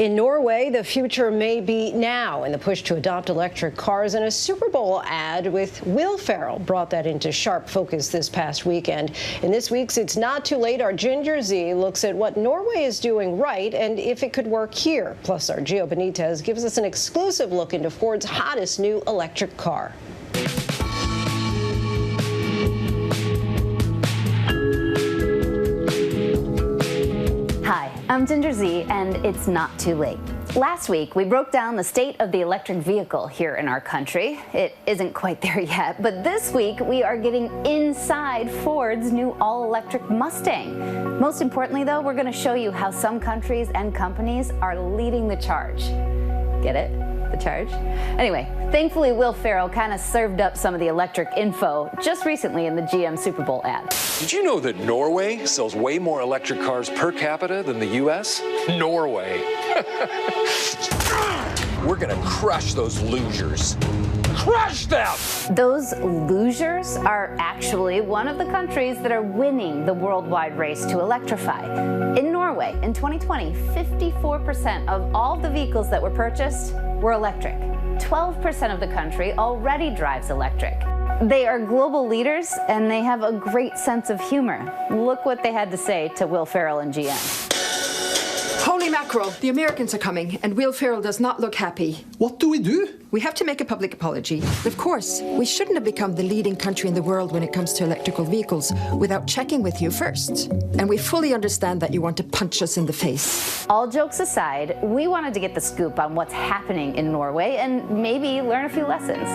In Norway, the future may be now in the push to adopt electric cars, and a Super Bowl ad with Will Ferrell brought that into sharp focus this past weekend. In this week's It's Not Too Late, our Ginger Zee looks at what Norway is doing right and if it could work here. Plus, our Gio Benitez gives us an exclusive look into Ford's hottest new electric car. Hi, I'm Ginger Zee, and it's not too late. Last week, we broke down the state of the electric vehicle here in our country. It isn't quite there yet, but this week we are getting inside Ford's new all-electric Mustang. Most importantly, though, we're going to show you how some countries and companies are leading the charge. Get it? The charge? Anyway, thankfully, Will Ferrell kind of served up some of the electric info just recently in the GM Super Bowl ad. Did you know that Norway sells way more electric cars per capita than the U.S.? Norway. We're gonna crush those losers. Crush them! Those losers are actually one of the countries that are winning the worldwide race to electrify. In Norway, in 2020, 54% of all the vehicles that were purchased were electric. 12% of the country already drives electric. They are global leaders, and they have a great sense of humor. Look what they had to say to Will Ferrell and GM. Holy mackerel, the Americans are coming, and Will Ferrell does not look happy. What do we do? We have to make a public apology. Of course, we shouldn't have become the leading country in the world when it comes to electrical vehicles without checking with you first. And we fully understand that you want to punch us in the face. All jokes aside, we wanted to get the scoop on what's happening in Norway and maybe learn a few lessons.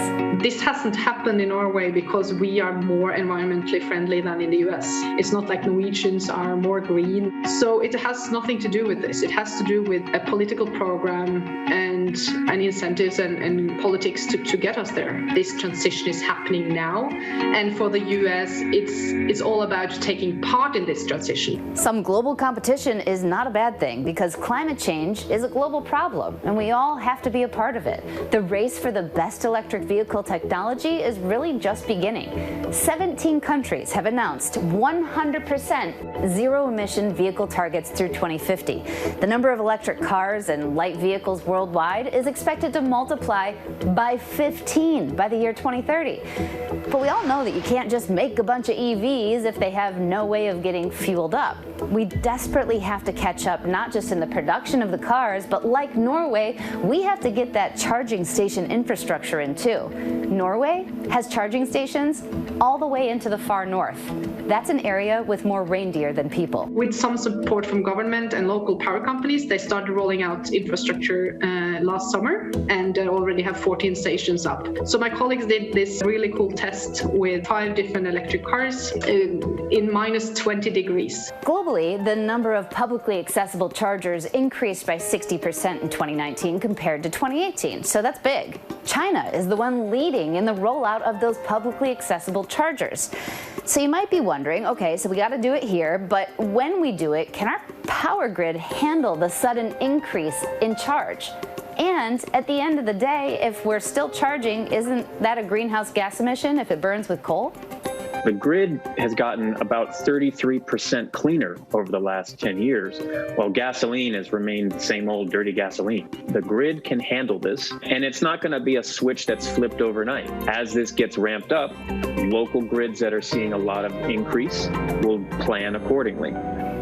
This hasn't happened in Norway because we are more environmentally friendly than in the US. It's not like Norwegians are more green. So it has nothing to do with this. It has to do with a political program and incentives and politics to get us there. This transition is happening now, and for the US, it's all about taking part in this transition. Some global competition is not a bad thing because climate change is a global problem, and we all have to be a part of it. The race for the best electric vehicle technology is really just beginning. 17 countries have announced 100% zero-emission vehicle targets through 2050. The number of electric cars and light vehicles worldwide is expected to multiply by 15 by the year 2030. But we all know that you can't just make a bunch of EVs if they have no way of getting fueled up. We desperately have to catch up, not just in the production of the cars, but like Norway, we have to get that charging station infrastructure in too. Norway has charging stations all the way into the far north. That's an area with more reindeer than people. With some support from government and local power companies, they started rolling out infrastructure last summer and already have 14 stations up. So my colleagues did this really cool test with 5 different electric cars in minus 20 degrees. Globally, the number of publicly accessible chargers increased by 60% in 2019 compared to 2018, so that's big. China is the one leading in the rollout of those publicly accessible chargers. So you might be wondering, okay, so we got to do it here, but when we do it, can our power grid handle the sudden increase in charge? And at the end of the day, if we're still charging, isn't that a greenhouse gas emission if it burns with coal? The grid has gotten about 33% cleaner over the last 10 years, while gasoline has remained the same old dirty gasoline. The grid can handle this, and it's not going to be a switch that's flipped overnight. As this gets ramped up, local grids that are seeing a lot of increase will plan accordingly.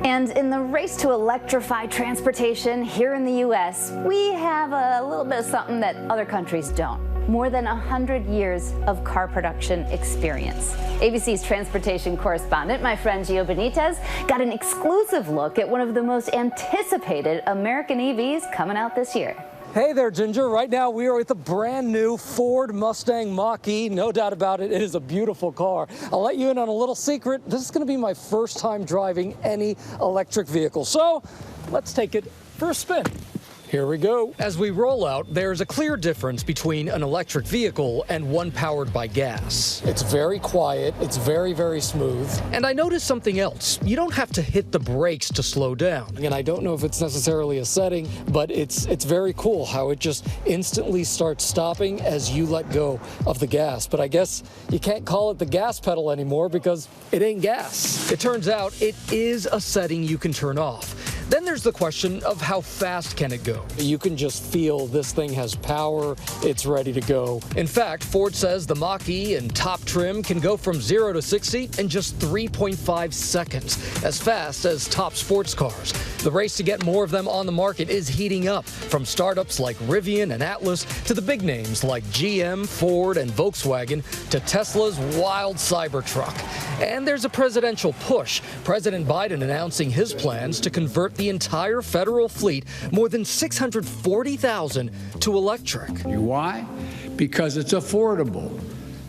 And in the race to electrify transportation here in the U.S., we have a little bit of something that other countries don't. More than 100 years of car production experience. ABC's transportation correspondent, my friend Gio Benitez, got an exclusive look at one of the most anticipated American EVs coming out this year. Hey there, Ginger. Right now we are with the brand new Ford Mustang Mach-E. No doubt about it, it is a beautiful car. I'll let you in on a little secret. This is going to be my first time driving any electric vehicle. So let's take it for a spin. Here we go. As we roll out, there's a clear difference between an electric vehicle and one powered by gas. It's very quiet, it's very, very smooth. And I noticed something else. You don't have to hit the brakes to slow down. And I don't know if it's necessarily a setting, but it's very cool how it just instantly starts stopping as you let go of the gas. But I guess you can't call it the gas pedal anymore because it ain't gas. It turns out it is a setting you can turn off. Then there's the question of how fast can it go? You can just feel this thing has power. It's ready to go. In fact, Ford says the Mach-E in top trim can go from 0 to 60 in just 3.5 seconds, as fast as top sports cars. The race to get more of them on the market is heating up, from startups like Rivian and Atlas to the big names like GM, Ford, and Volkswagen to Tesla's wild Cybertruck. And there's a presidential push. President Biden announcing his plans to convert the entire federal fleet, more than 640,000, to electric. Why? Because it's affordable,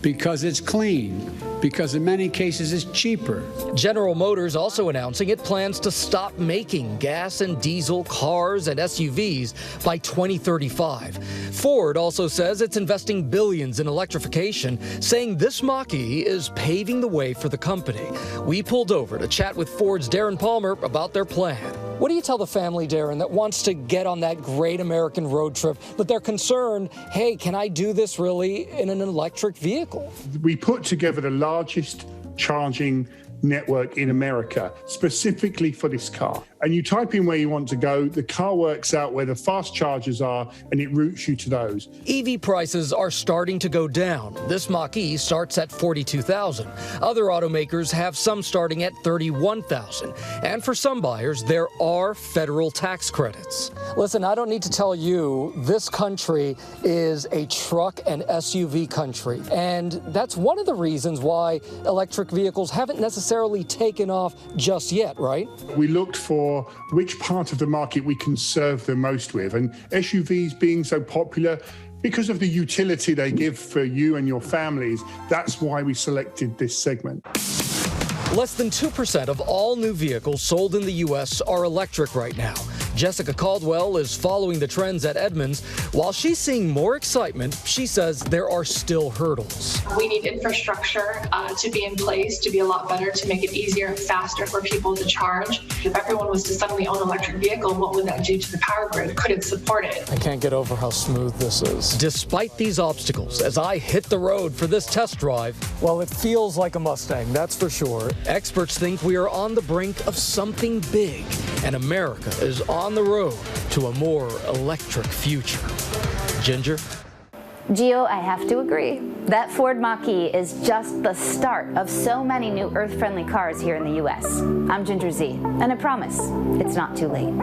because it's clean, because in many cases it's cheaper. General Motors also announcing it plans to stop making gas and diesel cars and SUVs by 2035. Ford also says it's investing billions in electrification, saying this Mach-E is paving the way for the company. We pulled over to chat with Ford's Darren Palmer about their plan. What do you tell the family, Darren, that wants to get on that great American road trip, but they're concerned, hey, can I do this really in an electric vehicle? We put together the largest charging network in America, specifically for this car. And you type in where you want to go, the car works out where the fast chargers are, and it routes you to those. EV prices are starting to go down. This Mach-E starts at $42,000. Other automakers have some starting at $31,000. And for some buyers, there are federal tax credits. Listen, I don't need to tell you, this country is a truck and SUV country. And that's one of the reasons why electric vehicles haven't necessarily taken off just yet, right? We looked for which part of the market we can serve the most with. And SUVs being so popular, because of the utility they give for you and your families, that's why we selected this segment. Less than 2% of all new vehicles sold in the U.S. are electric right now. Jessica Caldwell is following the trends at Edmunds. While she's seeing more excitement, she says there are still hurdles. We need infrastructure to be in place to be a lot better, to make it easier and faster for people to charge. If everyone was to suddenly own an electric vehicle, what would that do to the power grid? Could it support it? I can't get over how smooth this is. Despite these obstacles, as I hit the road for this test drive, well, it feels like a Mustang, that's for sure. Experts think we are on the brink of something big, and America is on the road to a more electric future. Ginger? Gio, I have to agree. That Ford Mach-E is just the start of so many new Earth-friendly cars here in the U.S. I'm Ginger Zee, and I promise it's not too late.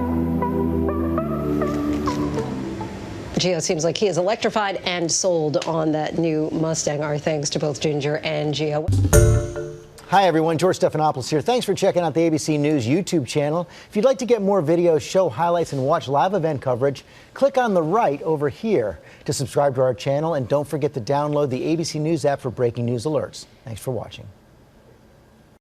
Gio, it seems like he is electrified and sold on that new Mustang. Our thanks to both Ginger and Gio. Hi, everyone. George Stephanopoulos here. Thanks for checking out the ABC News YouTube channel. If you'd like to get more videos, show highlights, and watch live event coverage, click on the right over here to subscribe to our channel. And don't forget to download the ABC News app for breaking news alerts. Thanks for watching.